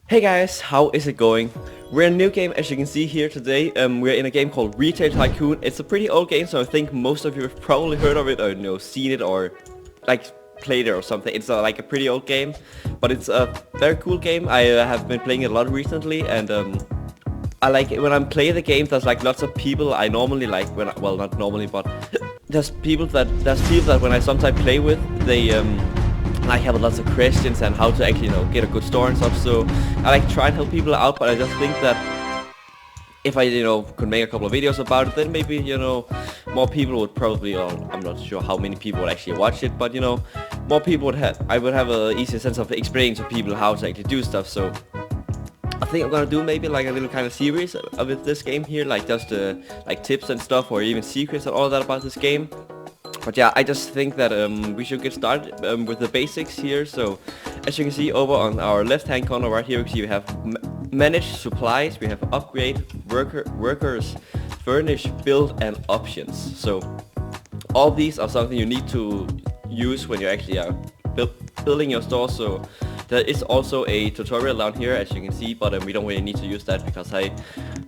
Hey guys, how is it going? We're in a new game, as you can see here today. We're in a game called Retail Tycoon. It's a pretty old game, so I think most of you have probably heard of it or seen it or like played it or something. It's like a pretty old game, but it's a very cool game. I have been playing it a lot recently, and I like it when I'm playing the game. There's like lots of people I normally like well, not normally, but there's people that when I sometimes play with, they I have lots of questions and how to actually get a good store and stuff. So I like try and help people out, but I just think that if I could make a couple of videos about it, then maybe more people would probably, or I'm not sure how many people would actually watch it, but more people would have, I would have a easier sense of explaining to people how to actually do stuff. So I think I'm gonna do maybe like a little kind of series of this game here, like just like tips and stuff, or even secrets and all that about this game. But yeah, I just think that we should get started with the basics here. So as you can see over on our left hand corner right here, we have manage supplies, we have upgrade, workers, furnish, build, and options. So all these are something you need to use when you actually are building your store. So there is also a tutorial down here, as you can see, but we don't really need to use that because I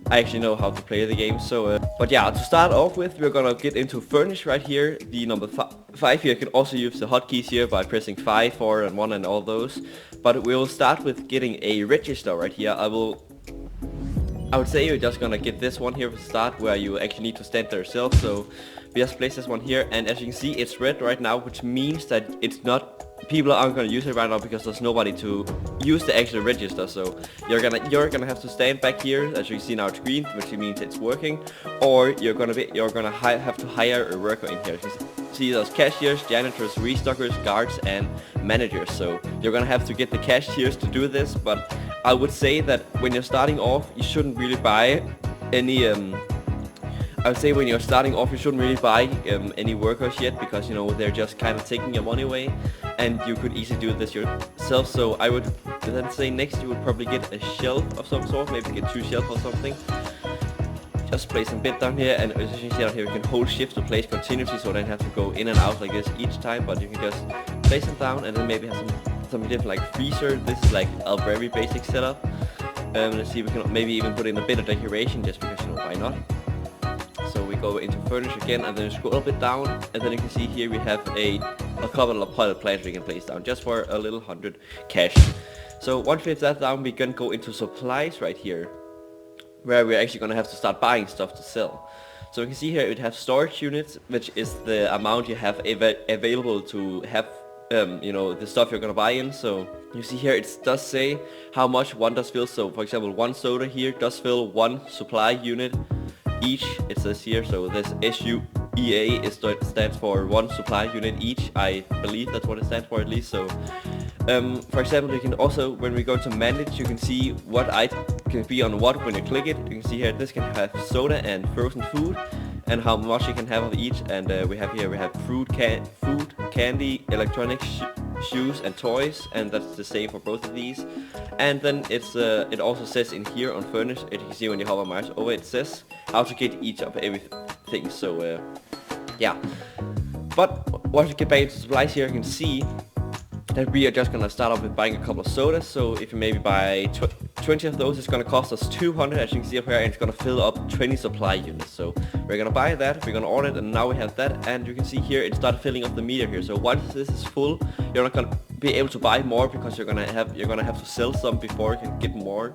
actually know how to play the game. So but yeah, to start off with, we're gonna get into furnish right here, the number 5 here. You can also use the hotkeys here by pressing 5, 4 and 1 and all those, but we'll start with getting a register right here. I would say you're just gonna get this one here to start, where you actually need to stand there yourself. So we just place this one here, and as you can see, it's red right now, which means that it's not, people aren't gonna use it right now because there's nobody to use the actual register. So you're gonna have to stand back here, as you can see on our screen, which means it's working, or you're gonna have to hire a worker in here. See, there's cashiers, janitors, restockers, guards, and managers. So you're gonna have to get the cashiers to do this, but I would say that when you're starting off, you shouldn't really buy any I would say when you're starting off, you shouldn't really buy any workers yet, because they're just kind of taking your money away, and you could easily do this yourself. So I would then say next you would probably get a shelf of some sort, maybe get 2 shelves or something. Just place some bit down here, and as you can see down here, you can hold shift to place continuously, so you don't have to go in and out like this each time, but you can just place them down, and then maybe have some different like freezer. This is like a very basic setup. Let's see, we can maybe even put in a bit of decoration, just because why not. So we go into furnish again, and then scroll a bit down, and then you can see here we have a couple of potted plants we can place down just for a little 100 cash. So once we have that down, we can go into supplies right here, where we're actually gonna have to start buying stuff to sell. So you can see here it has storage units, which is the amount you have available to have the stuff you're gonna buy in. So you see here it does say how much one does fill. So for example, one soda here does fill 1 supply unit each, it says here. So this SUEA stands for 1 supply unit each. I believe that's what it stands for, at least. So for example, you can also, when we go to manage, you can see what item can be on what when you click it. You can see here this can have soda and frozen food, and how much you can have of each. And we have food, candy, electronics, shoes and toys, and that's the same for both of these. And then it also says in here on furnish, you can see when you hover mouse over, it says how to get each of everything. So yeah, but once you get back into supplies here, you can see that we are just gonna start off with buying a couple of sodas. So if you maybe buy 20 of those, it's gonna cost us 200, as you can see up here, and it's gonna fill up 20 supply units. So we're gonna buy that, we're gonna order it, and now we have that. And you can see here it started filling up the meter here. So once this is full, you're not gonna be able to buy more, because you're gonna have to sell some before you can get more.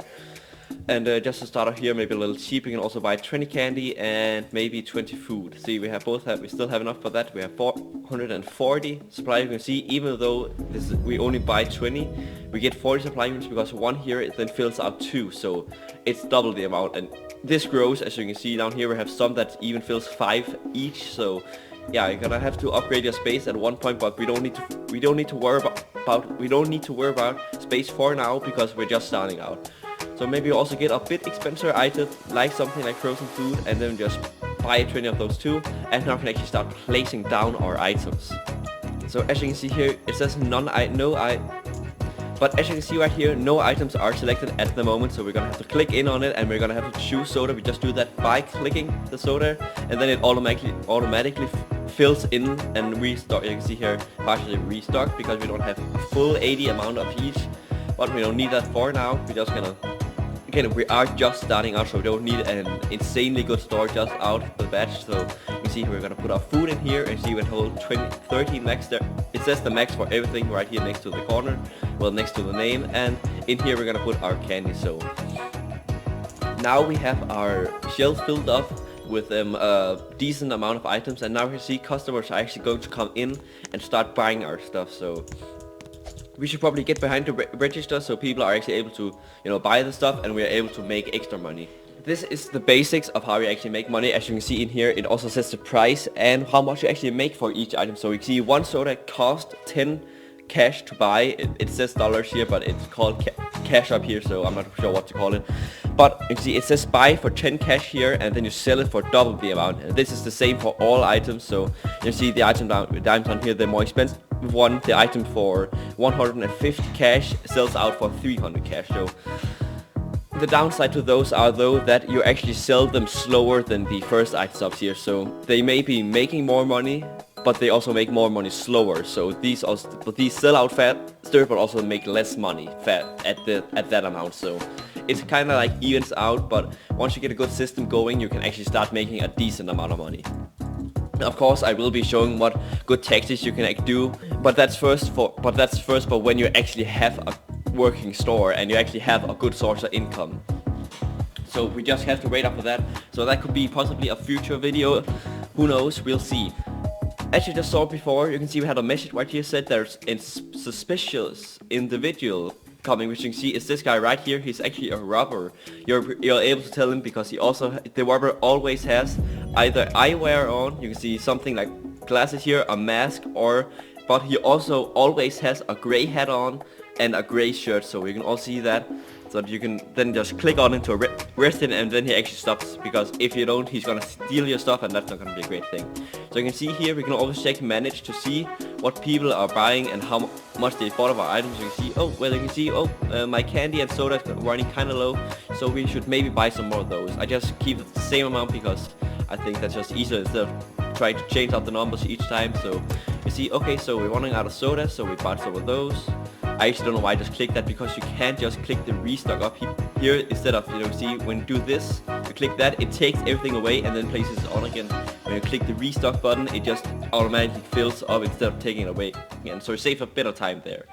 And just to start off here, maybe a little cheap, you can also buy 20 candy and maybe 20 food. See, we still have enough for that. We have 440 supply. You can see, even though we only buy 20, we get 40 supply units, because one here it then fills out 2, so it's double the amount. And this grows, as you can see down here. We have some that even fills 5 each. So yeah, you're gonna have to upgrade your space at one point, but we don't need to worry about space for now, because we're just starting out. So maybe you also get a bit expensive item, like something like frozen food, and then just buy 20 of those too, and now we can actually start placing down our items. So as you can see here, it says but as you can see right here, no items are selected at the moment. So we're gonna have to click in on it, and we're gonna have to choose soda. We just do that by clicking the soda, and then it automatically fills in and restock. You can see here partially restocked, because we don't have a full 80 amount of each. but we don't need that for now. We're just gonna, again, we are just starting out, so we don't need an insanely good store just out of the batch. So you can see we're gonna put our food in here, and see we can hold 13 max there. It says the max for everything right here next to the corner, well, next to the name, and in here we're gonna put our candy. So now we have our shelves filled up with a decent amount of items, and now we see customers are actually going to come in and start buying our stuff. So we should probably get behind the register so people are actually able to, you know, buy the stuff, and we are able to make extra money. This is the basics of how we actually make money. As you can see in here, it also says the price and how much you actually make for each item. So you can see one soda cost 10 cash to buy. It says dollars here, but it's called cash up here, so I'm not sure what to call it. But you can see it says buy for 10 cash here, and then you sell it for double the amount. And this is the same for all items. So you see the item down here, the more expensive one, the item for 150 cash sells out for 300 cash. So the downside to those are though that you actually sell them slower than the first items up here. So they may be making more money, but they also make more money slower. So these sell out faster, but also make less money at that amount. So it's kind of like evens out, but once you get a good system going, you can actually start making a decent amount of money. Of course, I will be showing what good tactics you can do, but that's first for when you actually have a working store and you actually have a good source of income. So we just have to wait up for that. So that could be possibly a future video. Who knows? We'll see. As you just saw before, you can see we had a message right here said there's a suspicious individual coming, which you can see is this guy right here. He's actually a robber. You're able to tell him because the robber always has either eyewear on, you can see something like glasses here, a mask, but he also always has a gray hat on and a gray shirt. So you can all see that. So you can then just click on him to arrest him, and then he actually stops, because if you don't, he's gonna steal your stuff, and that's not gonna be a great thing. So you can see here, we can always check manage to see what people are buying and how much they bought of our items. You can see, my candy and soda is running kind of low, so we should maybe buy some more of those. I just keep the same amount because I think that's just easier instead of trying to change out the numbers each time. So you see, okay, so we're running out of soda, so we bought some of those. I actually don't know why I just clicked that, because you can't just click the restock up here instead of, you know, see, when you do this, you click that, it takes everything away and then places it on again. When you click the restock button, it just automatically fills up instead of taking it away again. So you save a bit of time there.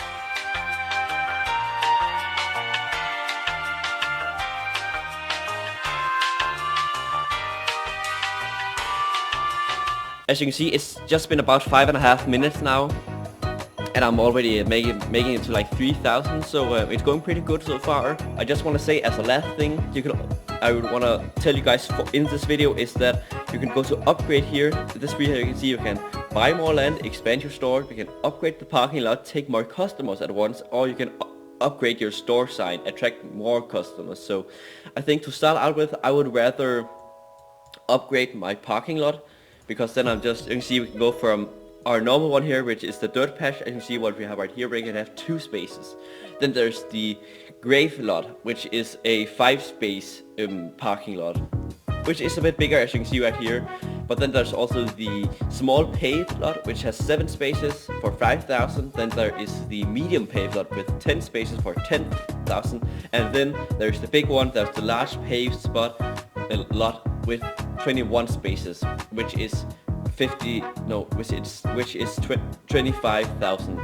As you can see, it's just been about 5.5 minutes now, and I'm already making it to like 3,000, so it's going pretty good so far. I just want to say, as a last thing, I would want to tell you guys in this video is that you can go to upgrade here. This video you can see you can buy more land, expand your store, you can upgrade the parking lot, take more customers at once, or you can upgrade your store sign, attract more customers. So I think to start out with, I would rather upgrade my parking lot, because then you can see we can go from our normal one here, which is the dirt patch, and you can see what we have right here, where you can have 2 spaces. Then there's the grave lot, which is a 5-space parking lot, which is a bit bigger, as you can see right here. But then there's also the small paved lot, which has 7 spaces for 5,000. Then there is the medium paved lot with 10 spaces for 10,000. And then there's the big one, there's the large paved lot with 21 spaces, which is 25,000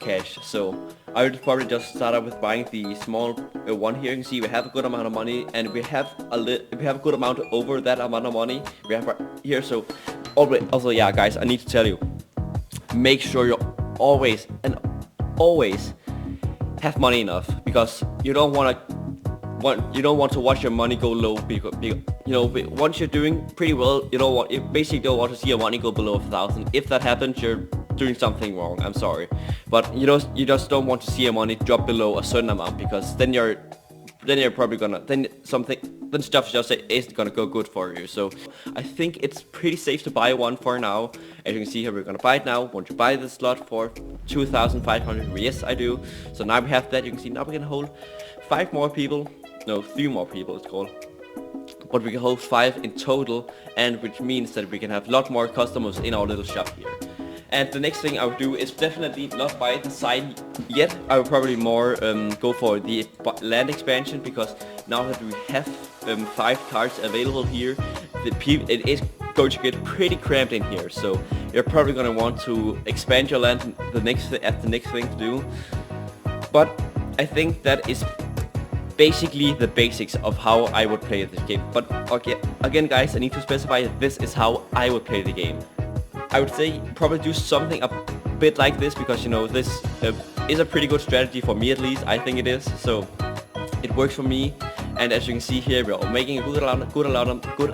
cash. So I would probably just start out with buying the small one here. You can see we have a good amount of money, and we have a good amount over that amount of money we have right here. So also, yeah, guys, I need to tell you, make sure you always have money enough, because you don't want to watch your money go low, because you know, once you're doing pretty well, you basically don't want to see your money go below 1,000. If that happens, you're doing something wrong. I'm sorry, but you just don't want to see your money drop below a certain amount, because then you're probably gonna then stuff just isn't gonna go good for you. So I think it's pretty safe to buy one for now. As you can see here, we're gonna buy it now. Want to buy this slot for 2,500? Yes, I do. So now we have that. You can see now we can hold 3 more people, it's called. But we can hold 5 in total, and which means that we can have a lot more customers in our little shop here. And the next thing I would do is definitely not buy the sign yet. I would probably more go for the land expansion, because now that we have 5 cards available here, it is going to get pretty cramped in here. So you're probably going to want to expand your land the next thing to do. But I think that is basically the basics of how I would play this game. But okay, again guys, I need to specify that this is how I would play the game. I would say probably do something a bit like this, because you know this is a pretty good strategy for me, at least I think it is. So it works for me, and as you can see here, we're making a good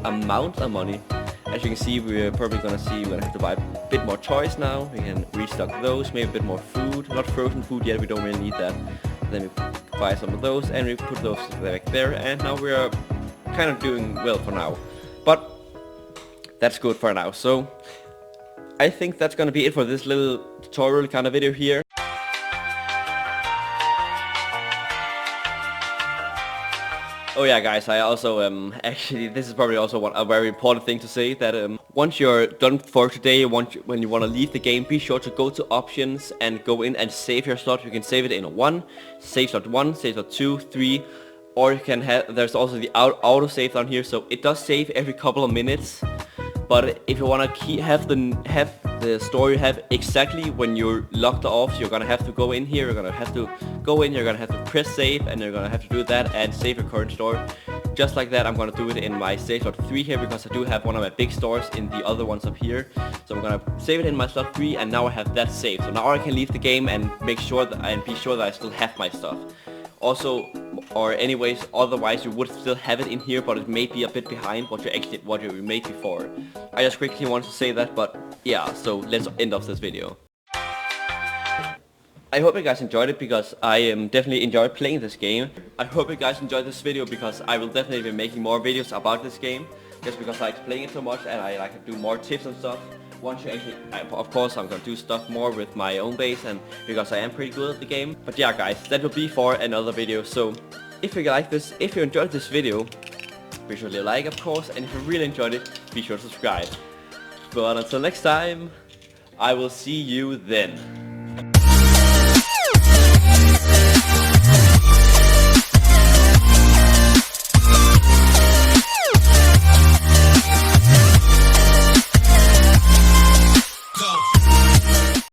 amount of money. As you can see, we're probably gonna have to buy a bit more toys now. We can restock those, maybe a bit more food, not frozen food yet, we don't really need that. Then we buy some of those and we put those back there, and now we're kind of doing well for now. But that's good for now. So I think that's gonna be it for this little tutorial kind of video here. Oh yeah guys, I also actually, this is probably also a very important thing to say, that once you're done for today, when you want to leave the game, be sure to go to options and go in and save your slot. You can save it in save slot 1, save slot 2, 3, or you can have, there's also the auto save down here, so it does save every couple of minutes. But if you want to have the story you have exactly when you're locked off, you're gonna have to go in here. You're gonna have to go in. You're gonna have to press save, and you're gonna have to do that and save your current store. Just like that, I'm gonna do it in my save slot 3 here, because I do have one of my big stores in the other ones up here. So I'm gonna save it in my slot 3, and now I have that saved. So now I can leave the game and be sure that I still have my stuff. Also, or anyways, otherwise you would still have it in here, but it may be a bit behind what you made before. I just quickly wanted to say that, but yeah, so let's end off this video. I hope you guys enjoyed it, because I definitely enjoyed playing this game. I hope you guys enjoyed this video, because I will definitely be making more videos about this game, just because I like playing it so much and I like to do more tips and stuff. Once you actually, of course I'm gonna do stuff more with my own base, and because I am pretty good at the game. But yeah guys, that will be for another video. So if you like this, if you enjoyed this video, be sure to like, of course, and if you really enjoyed it, be sure to subscribe. But until next time, I will see you then.